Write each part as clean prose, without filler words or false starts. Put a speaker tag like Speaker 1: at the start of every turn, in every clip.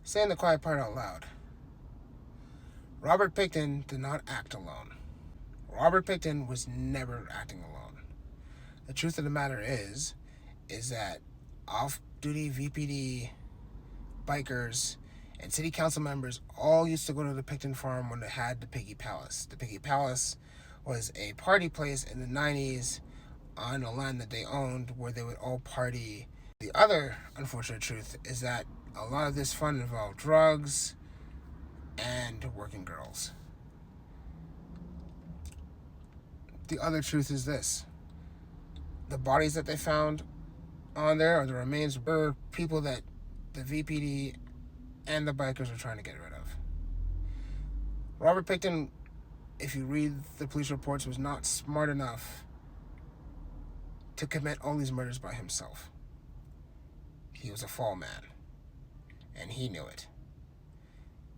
Speaker 1: Saying the quiet part out loud. Robert Pickton did not act alone. Robert Pickton was never acting alone. The truth of the matter is that off-duty VPD bikers and city council members all used to go to the Pickton farm when it had the Piggy Palace. The Piggy Palace was a party place in the 90s on the land that they owned where they would all party. The other unfortunate truth is that a lot of this fun involved drugs and working girls. The other truth is this: the bodies that they found on there, or the remains, were people that the VPD and the bikers were trying to get rid of. Robert Pickton, if you read the police reports, was not smart enough to commit all these murders by himself. He was a fall man, and he knew it.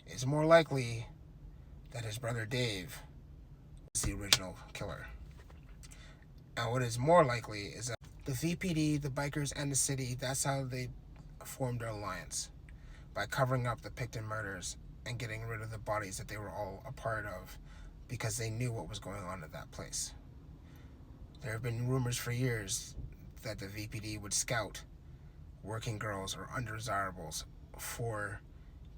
Speaker 1: It's more likely that his brother Dave was the original killer. And what is more likely is that the VPD, the bikers, and the city, that's how they formed their alliance, by covering up the Pickton murders and getting rid of the bodies that they were all a part of, because they knew what was going on at that place. There have been rumors for years that the VPD would scout working girls or undesirables for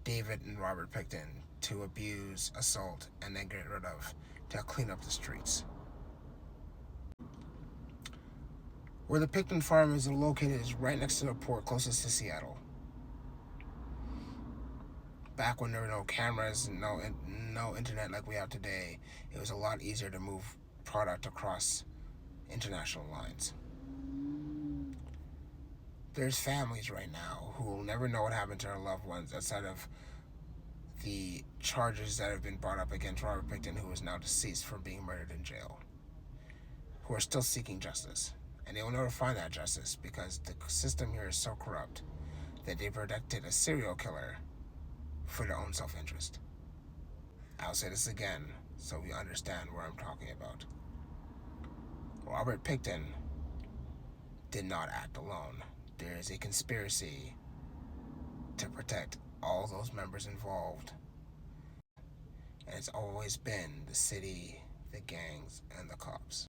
Speaker 1: David and Robert Pickton to abuse, assault, and then get rid of, to clean up the streets. Where the Pickton farm is located is right next to the port closest to Seattle. Back when there were no cameras and no internet like we have today, it was a lot easier to move product across international lines. There's families right now who will never know what happened to their loved ones outside of the charges that have been brought up against Robert Pickton, who is now deceased from being murdered in jail, who are still seeking justice. And they will never find that justice because the system here is so corrupt that they protected a serial killer for their own self-interest. I'll say this again so we understand what I'm talking about. Robert Pickton did not act alone. There is a conspiracy to protect all those members involved. And it's always been the city, the gangs, and the cops.